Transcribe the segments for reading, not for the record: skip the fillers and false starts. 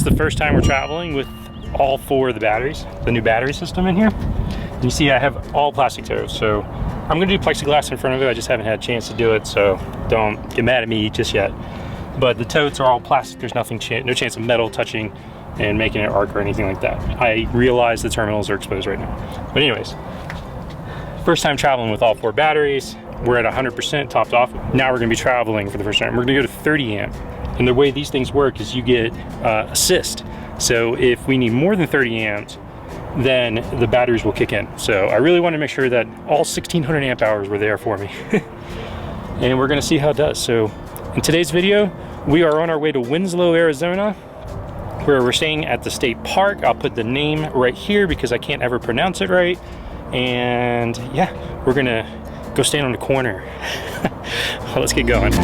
is the first time we're traveling with all 4 of the batteries, the new battery system in here. And you see I have all plastic toes, so I'm gonna do plexiglass in front of it. I just haven't had a chance to do it, so don't get mad at me just yet. But the totes are all plastic. There's nothing, no chance of metal touching and making it arc or anything like that. I realize the terminals are exposed right now. But anyways, first time traveling with all 4 batteries. We're at 100% topped off. Now we're gonna be traveling for the first time. We're gonna go to 30 amp. And the way these things work is you get assist. So if we need more than 30 amps, then the batteries will kick in. So I really want to make sure that all 1600 amp hours were there for me. And we're gonna see how it does. So in today's video, we are on our way to Winslow, Arizona, where we're staying at the state park. I'll put the name right here because I can't ever pronounce it right. And yeah, we're gonna go stand on the corner. Well, let's get going.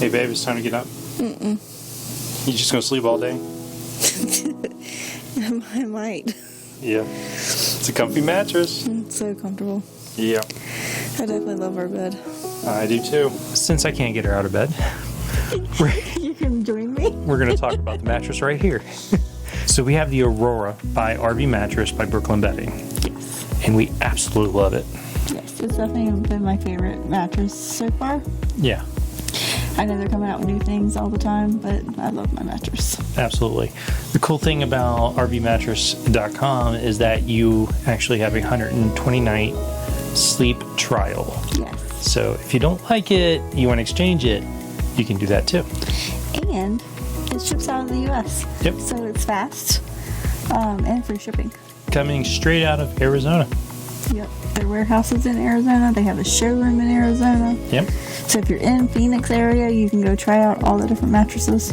Hey babe, it's time to get up. You just gonna sleep all day? I might. Yeah. It's a comfy mattress. It's so comfortable. Yeah. I definitely love our bed. I do too. Since I can't get her out of bed, You can join me. we're gonna talk about the mattress right here. So we have the Aurora by RV Mattress by Brooklyn Bedding. Yes. And we absolutely love it. Yes, it's definitely been my favorite mattress so far. Yeah. I know they're coming out with new things all the time, but I love my mattress. Absolutely. The cool thing about rvmattress.com is that you actually have a 120 night sleep trial. Yes. So if you don't like it, you want to exchange it, you can do that too. And it ships out of the US. Yep. So it's fast and free shipping. Coming straight out of Arizona. Yep. Their warehouse is in Arizona. They have a showroom in Arizona. Yep. So if you're in Phoenix area, you can go try out all the different mattresses.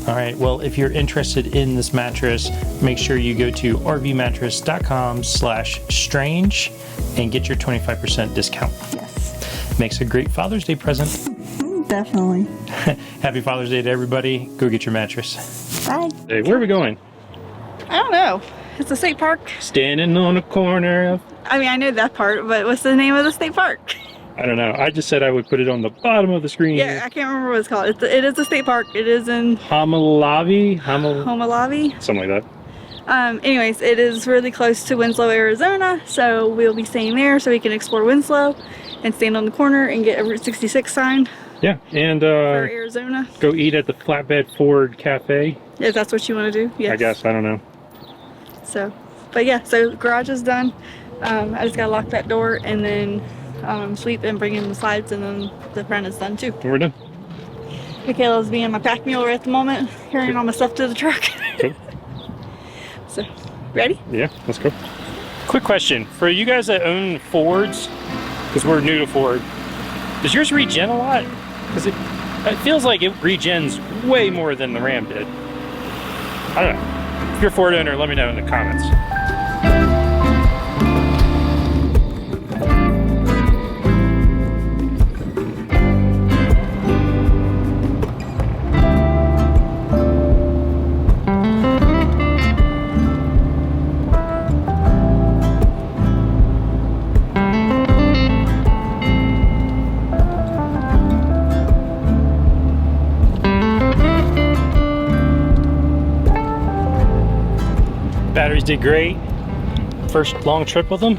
All right. Well, if you're interested in this mattress, make sure you go to rvmattress.com/strange and get your 25% discount. Yes. Makes a great Father's Day present. Definitely. Happy Father's Day to everybody. Go get your mattress. Bye. Hey, where are we going? I don't know. It's a state park. Standing on a corner of... I mean, I know that part, but what's the name of the state park? I don't know. I just said I would put it on the bottom of the screen. Yeah, I can't remember what it's called. It is a state park. It is in Homolovi? Homolovi. Something like that. Anyways, it is really close to Winslow, Arizona, so we'll be staying there so we can explore Winslow and stand on the corner and get a Route 66 sign. Yeah, and for Arizona. Go eat at the Flatbed Ford Cafe. If that's what you want to do, yes. I guess, I don't know. So, but yeah, so garage is done. I just gotta lock that door and then sleep and bring in the slides, and then the front is done too. We're done. Michaela's being my pack mule right at the moment, carrying all my stuff to the truck. Cool. So, ready? Yeah, let's go. Quick question for you guys that own Fords, because we're new to Ford. Does yours regen a lot? Because it feels like it regens way more than the Ram did. I don't know. If you're a Ford owner, let me know in the comments. Batteries did great. First long trip with them,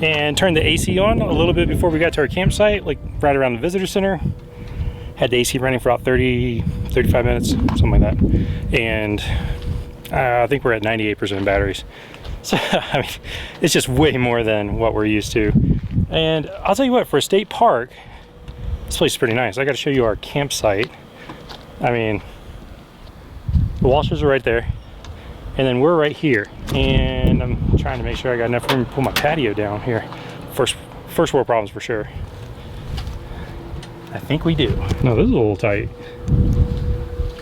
and turned the AC on a little bit before we got to our campsite, like right around the visitor center. Had the AC running for about 35 minutes, something like that. And I think we're at 98% batteries. So, I mean, it's just way more than what we're used to. And I'll tell you what, for a state park, this place is pretty nice. I got to show you our campsite. I mean, the washers are right there. And then we're right here, and I'm trying to make sure I got enough room to pull my patio down here. First world problems for sure. I think we do. No, this is a little tight.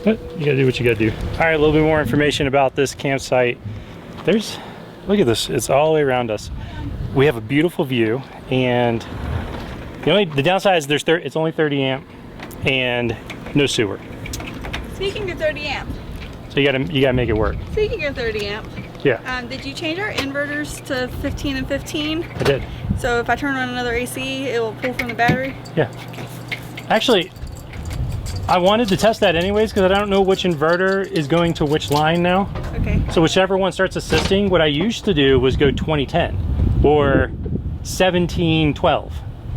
But you gotta do what you gotta do. All right, a little bit more information about this campsite. Look at this, it's all the way around us. We have a beautiful view, and the downside is it's only 30 amp and no sewer. Speaking of 30 amp. So you gotta make it work. Speaking of 30 amp. Yeah. Did you change our inverters to 15 and 15? I did. So if I turn on another AC, it will pull from the battery? Yeah. Actually, I wanted to test that anyways because I don't know which inverter is going to which line now. Okay. So whichever one starts assisting, what I used to do was go 2010 or 1712.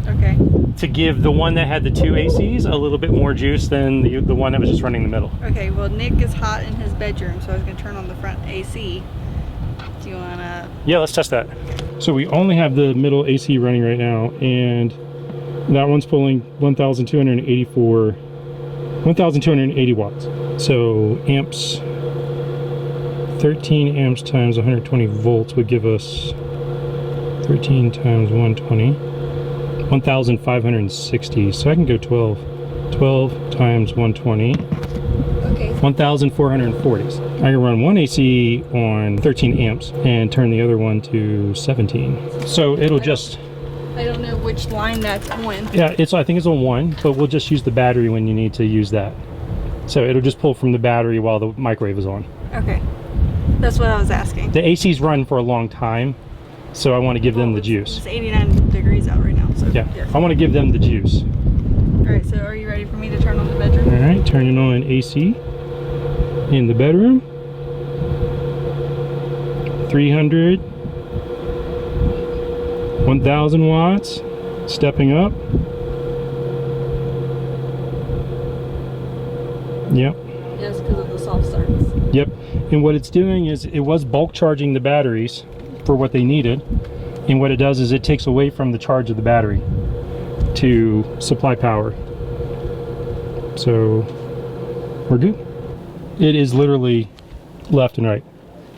Okay. To give the one that had the two ACs a little bit more juice than the one that was just running the middle. Okay, well Nick is hot in his bedroom, so I was gonna turn on the front AC. Do you wanna? Yeah, let's test that. So we only have the middle AC running right now, and that one's pulling 1,280 watts. So amps, 13 amps times 120 volts would give us 13 times 120. 1,560, so I can go 12 times 120. Okay. 1,440. I can run one AC on 13 amps and turn the other one to 17. So it'll just... I don't know which line that's on. Yeah, I think it's on one, but we'll just use the battery when you need to use that. So it'll just pull from the battery while the microwave is on. Okay. That's what I was asking. The ACs run for a long time, so I want to give them the juice. It's 89 degrees out right now, so yeah. I want to give them the juice. Alright, so are you ready for me to turn on the bedroom? Alright, turning on AC in the bedroom. 300, 1,000 watts, stepping up. Yep. Yes, because of the soft starts. Yep. And what it's doing is it was bulk charging the batteries for what they needed, and what it does is it takes away from the charge of the battery to supply power. So we're good. It is literally left and right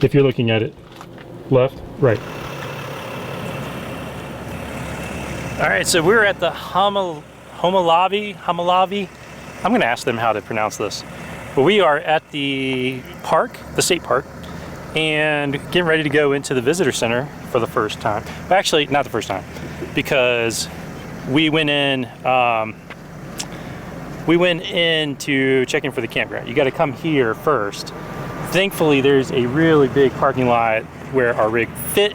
if you're looking at it. Left, right. All right, so we're at the Homolovi. I'm gonna ask them how to pronounce this. But we are at the park, the state park, and getting ready to go into the visitor center for the first time. Well, actually, not the first time, because we went into checking for the campground. You got to come here first. Thankfully, there's a really big parking lot where our rig fit,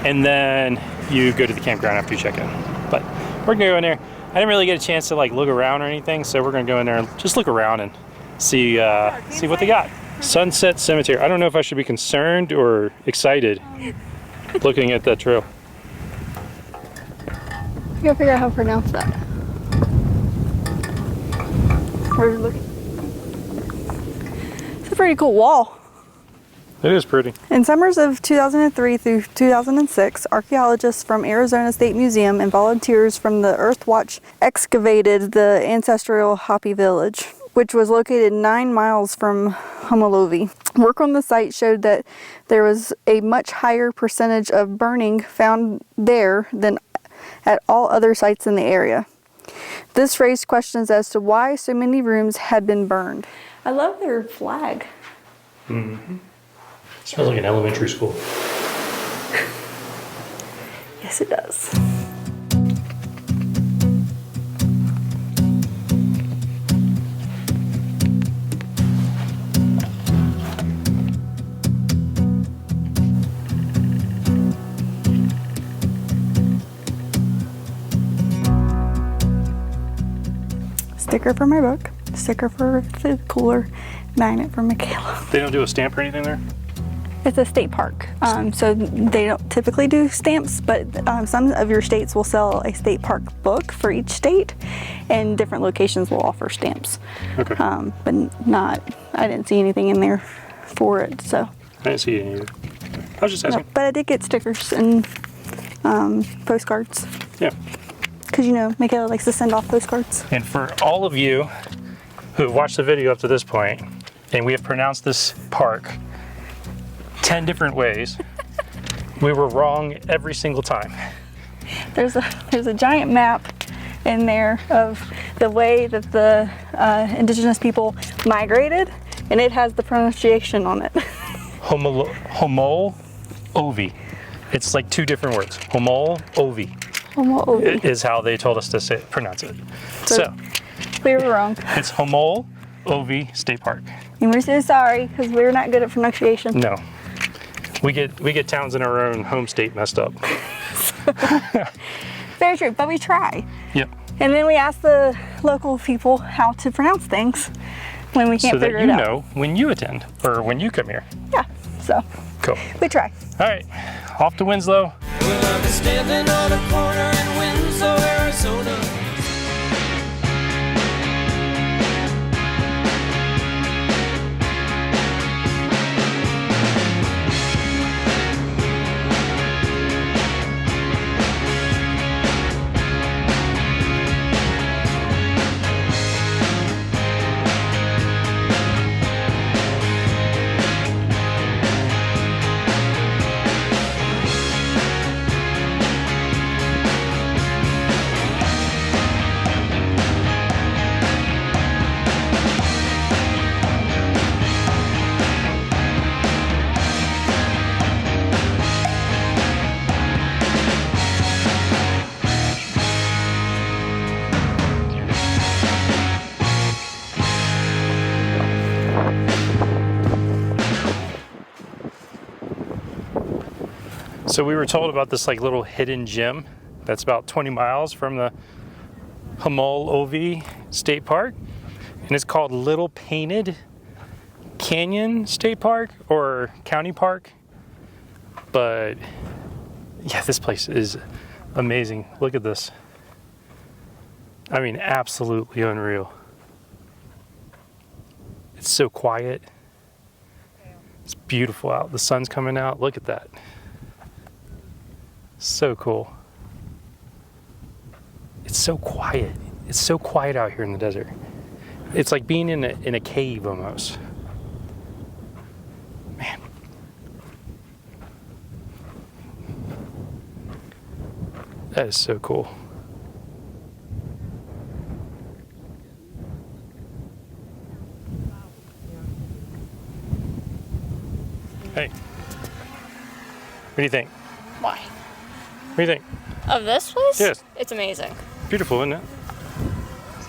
and then you go to the campground after you check in. But we're gonna go in there. I didn't really get a chance to like look around or anything, so we're gonna go in there and just look around and see what they got. Sunset Cemetery. I don't know if I should be concerned or excited looking at that trail. I gotta figure out how to pronounce that. We're looking. It's a pretty cool wall. It is pretty. In summers of 2003 through 2006, archaeologists from Arizona State Museum and volunteers from the Earthwatch excavated the ancestral Hopi village, which was located 9 miles from Homolovi. Work on the site showed that there was a much higher percentage of burning found there than at all other sites in the area. This raised questions as to why so many rooms had been burned. I love their flag. Mm-hmm. Smells like an elementary school. Yes, it does. Sticker for my book, sticker for the cooler, magnet for Michaela. They don't do a stamp or anything there? It's a state park, so they don't typically do stamps, but some of your states will sell a state park book for each state, and different locations will offer stamps. Okay. But I didn't see anything in there for it, so. I didn't see any either. I was just asking. No, but I did get stickers and postcards. Yeah. Because Michaela likes to send off postcards. And for all of you who have watched the video up to this point, and we have pronounced this park 10 different ways, we were wrong every single time. There's a giant map in there of the way that the indigenous people migrated, and it has the pronunciation on it. Homolovi. It's like two different words. Homolovi Homolovi. is how they told us to pronounce it. So we were wrong. it's Homolovi State Park. And we're so sorry because we're not good at pronunciation. No, we get towns in our own home state messed up. Very true, but we try. Yep. And then we ask the local people how to pronounce things when we can't figure it out. So that you know when you attend or when you come here. Yeah, so Cool. we try. All right, off to Winslow. Well, I've been standing on a corner in Winslow, Arizona. So we were told about this like little hidden gem that's about 20 miles from the Homolovi State Park, and it's called Little Painted Canyon State Park or County Park. But yeah, this place is amazing. Look at this. I mean, absolutely unreal. It's so quiet. It's beautiful out. The sun's coming out. Look at that. So cool. It's so quiet. It's so quiet out here in the desert. It's like being in a cave almost. Man. That is so cool. Hey. What do you think? Why? What do you think? Of this place? Yes. It's amazing. Beautiful, isn't it?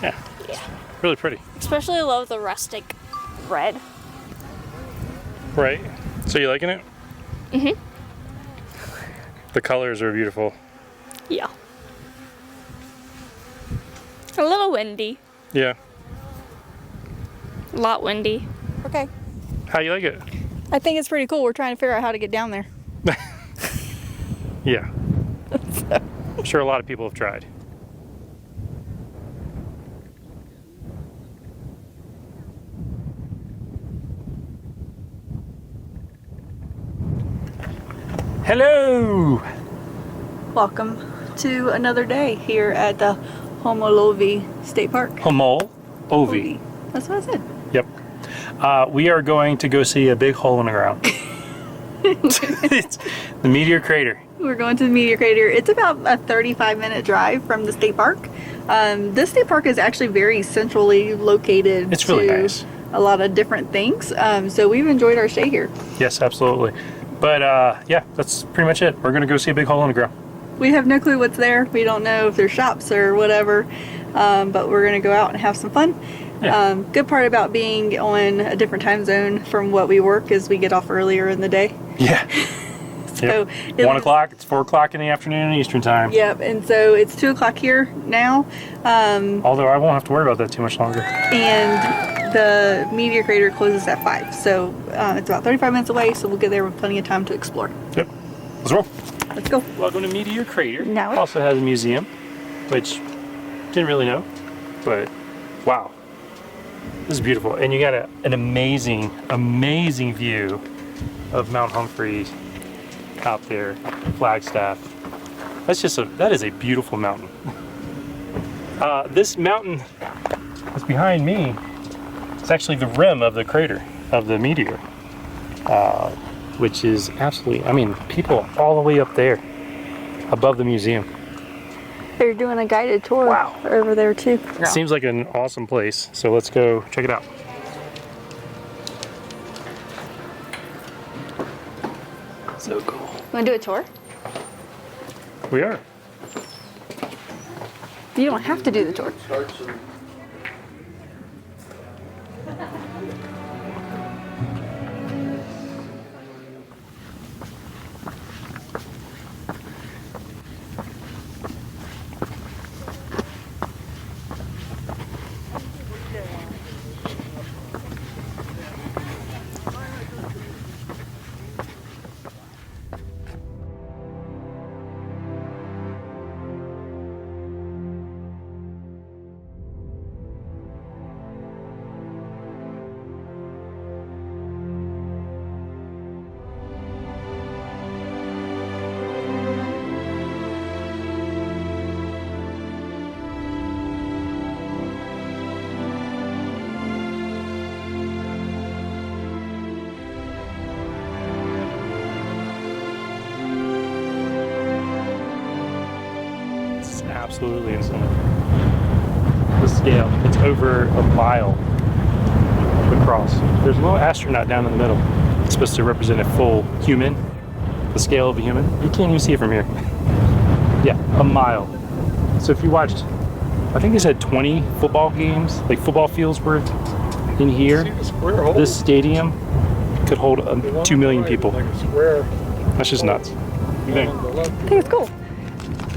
Yeah. Yeah. Really pretty. Especially love the rustic red. Right. So you liking it? Mhm. The colors are beautiful. Yeah. A little windy. Yeah. A lot windy. Okay. How you like it? I think it's pretty cool. We're trying to figure out how to get down there. Yeah. I'm sure a lot of people have tried. Hello! Welcome to another day here at the Homolovi State Park. Homolovi. That's what I said. Yep. We are going to go see a big hole in the ground. It's the Meteor Crater. We're going to the Meteor Crater. It's about a 35-minute drive from the state park. This state park is actually very centrally located. It's really nice. A lot of different things. So we've enjoyed our stay here. Yes, absolutely. But yeah, that's pretty much it. We're going to go see a big hole in the ground. We have no clue what's there. We don't know if there's shops or whatever. But we're going to go out and have some fun. Yeah. Good part about being on a different time zone from what we work is we get off earlier in the day. Yeah. So yep. 1 o'clock, it's 4 o'clock in the afternoon Eastern time. Yep, and so it's 2 o'clock here now. Although I won't have to worry about that too much longer. And the Meteor Crater closes at 5. So it's about 35 minutes away, so we'll get there with plenty of time to explore. Yep. Let's roll. Let's go. Welcome to Meteor Crater. Now it- Also has a museum, which didn't really know, but wow. This is beautiful. And you got an amazing, amazing view of Mount Humphrey out there, Flagstaff. That is a beautiful mountain. This mountain that's behind me is actually the rim of the crater of the meteor, which is absolutely, I mean, people all the way up there above the museum. They're doing a guided tour over there too. Seems like an awesome place, so let's go check it out. So cool. Want to do a tour? We are. You don't have to do the tour. Absolutely insane. The scale, it's over a mile across. There's a little astronaut down in the middle. It's supposed to represent a full human, the scale of a human. You can't even see it from here. Yeah, a mile. So if you watched, I think they said 20 football games, like football fields were in here. This stadium could hold 2 million people. That's just nuts. You think? I think it's cool.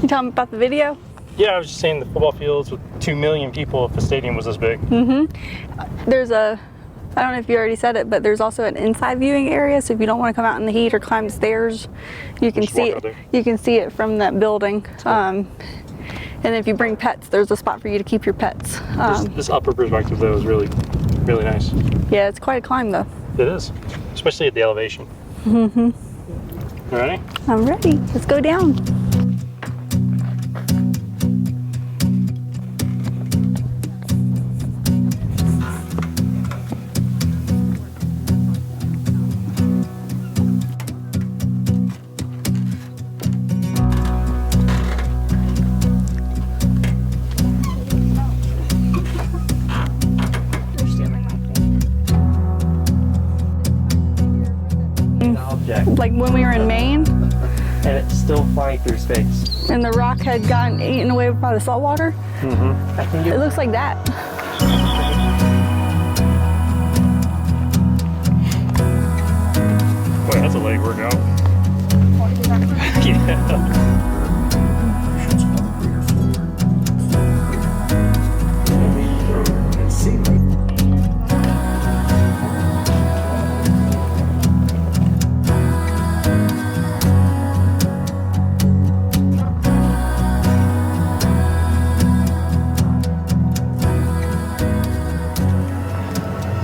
You tell them about the video? Yeah, I was just saying the football fields with 2 million people if the stadium was this big. There's a, I don't know if you already said it, but there's also an inside viewing area. So if you don't want to come out in the heat or climb the stairs, you can see it. You can see it from that building. And if you bring pets, there's a spot for you to keep your pets. This upper perspective though is really, really nice. Yeah, it's quite a climb though. It is, especially at the elevation. You ready? I'm ready. Let's go down. Like when we were in Maine, and it's still flying through space. and the rock had gotten eaten away by the salt water. I think It looks like that. Boy, that's a leg workout. Yeah.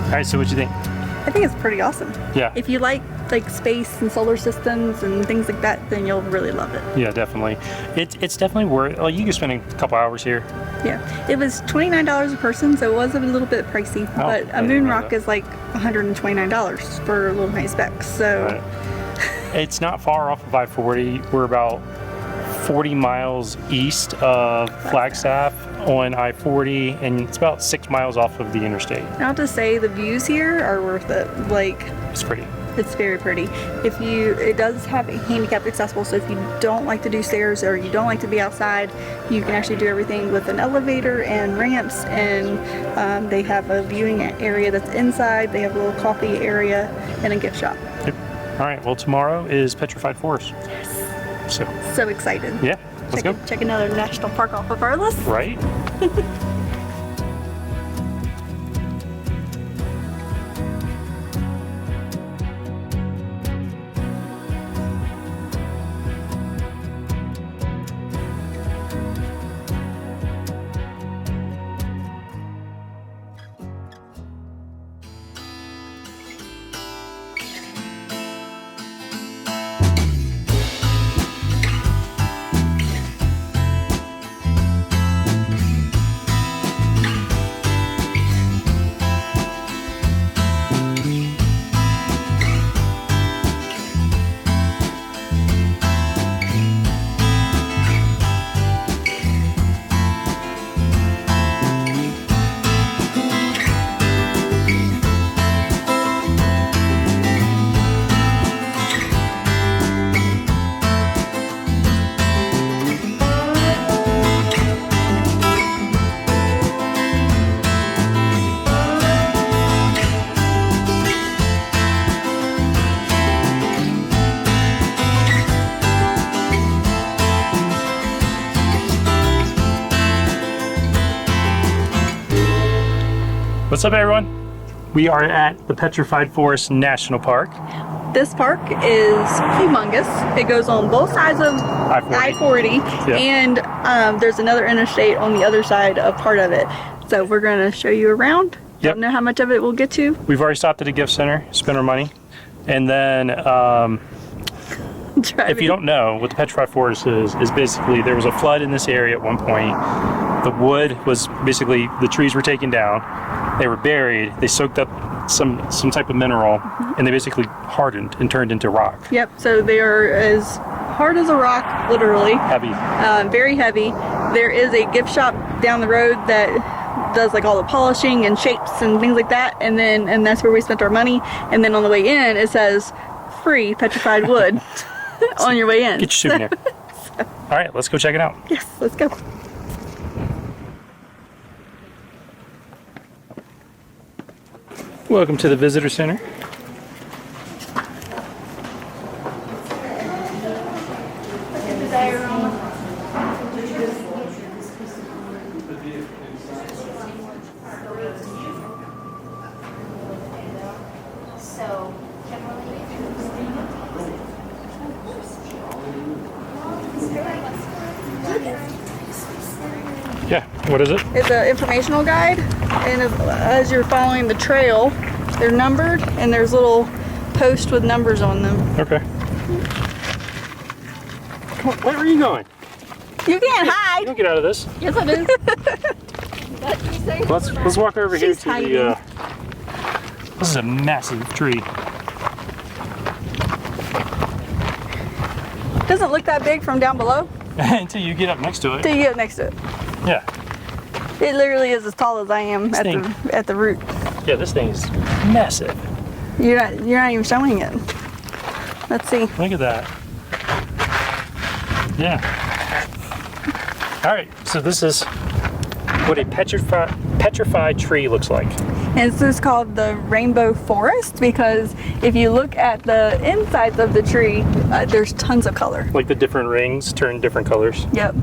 All right, so what you think? I think it's pretty awesome. Yeah. If you like space and solar systems and things like that, then you'll really love it. Yeah, definitely. It's definitely worth. Like you can spend a couple hours here. Yeah. It was $29 a person, so it was a little bit pricey. Oh, but I a didn't moon know rock that. is like $129 for a little nice specs. So Right. It's not far off of I-40. We're about 40 miles east of Flagstaff on I-40, and it's about 6 miles off of the interstate. I'll have to say the views here are worth it. Like, It's pretty. it's very pretty. It does have a handicap accessible, so if you don't like to do stairs or you don't like to be outside, you can actually do everything with an elevator and ramps, and they have a viewing area that's inside. They have a little coffee area and a gift shop. Yep. All right, well, tomorrow is Petrified Forest. So, So excited. yeah, let's go. Check another national park off of our list. Right? What's up, everyone? We are at the Petrified Forest National Park. This park is humongous. It goes on both sides of I-40, and there's another interstate on the other side of part of it. So we're going to show you around. Yep. Don't know how much of it we'll get to. We've already stopped at a gift center, spent our money, and then if you don't know what the Petrified Forest is basically there was a flood in this area at one point. The wood was basically, the trees were taken down, they were buried, they soaked up some type of mineral, and they basically hardened and turned into rock. Yep, so they are as hard as a rock, literally. Heavy. Very heavy. There is a gift shop down the road that does like all the polishing and shapes and things like that, and that's where we spent our money. And then on the way in, it says free petrified wood on your way in. Get your souvenir. All right, let's go check it out. Yes, let's go. Welcome to the visitor center. Yeah, what is it? It's an informational guide, and as you're following the trail, they're numbered, and there's little posts with numbers on them. Okay. Where are you going? You can't You hide. don't get out of this. Yes, I do. Let's walk over here She's to hiding. the. This is a massive tree. Doesn't look that big from down below Until you get up next to it. until you get next to it. Yeah. It literally is as tall as I am at the root. Yeah, this thing is massive. You're not even showing it. Let's see. Look at that. Yeah. All right, so this is what a petrified tree looks like. And this is called the rainbow forest because if you look at the insides of the tree, there's tons of color. Like the different rings turn different colors. Yep.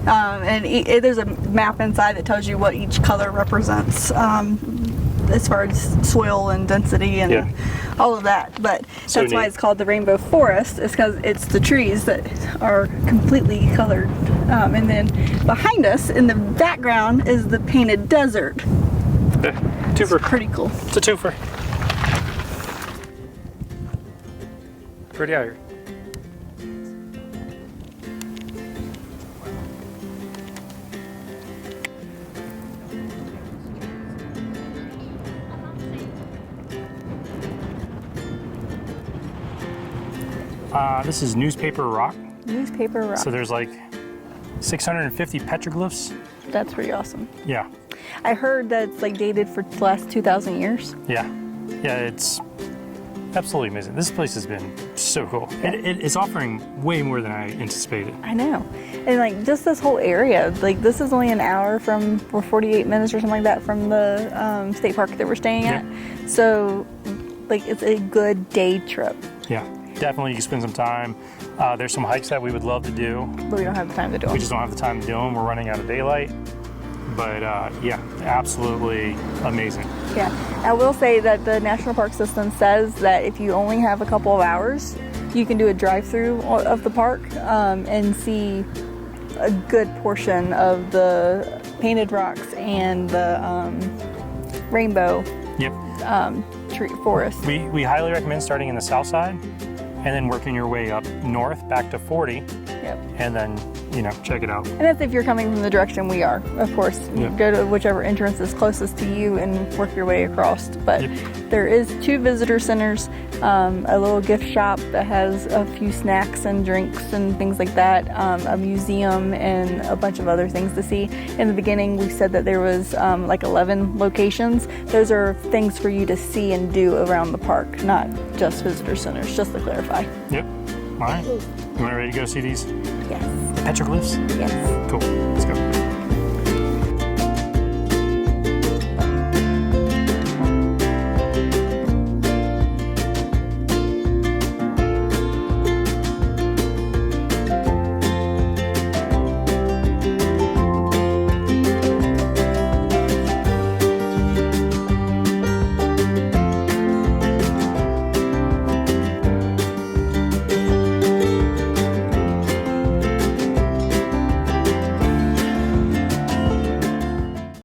And there's a map inside that tells you what each color represents as far as soil and density and all of that. But So that's why neat. it's called the rainbow forest, is because it's the trees that are completely colored. And then behind us in the background is the painted desert. Twofer. Pretty cool. It's a twofer. Pretty out here. This is newspaper rock. Newspaper rock. So there's like 650 petroglyphs. That's pretty awesome. Yeah. I heard that it's like dated for the last 2,000 years. Yeah. Yeah, it's absolutely amazing. This place has been so cool. It's offering way more than I anticipated. I know. And like just this whole area, like this is only an hour from, or 48 minutes or something like that from the state park that we're staying at. So like it's a good day trip. Yeah, definitely you can spend some time. There's some hikes that we would love to do. But we don't have the time to do them. We just don't have the time to do them. We're running out of daylight. But yeah, absolutely amazing. Yeah. I will say that the National Park System says that if you only have a couple of hours, you can do a drive-through of the park and see a good portion of the painted rocks and the rainbow tree forest. We highly recommend starting in the south side and then working your way up north back to 40. Yep. And then, you know, check it out. And that's if you're coming from the direction we are, of course. You go to whichever entrance is closest to you and work your way across. But there is 2 visitor centers, a little gift shop that has a few snacks and drinks and things like that, a museum and a bunch of other things to see. In the beginning, we said that there was like 11 locations. Those are things for you to see and do around the park, not just visitor centers, just to clarify. Yep. All right. You want ready to go see these Yes. petroglyphs? Yes. Cool. Let's go.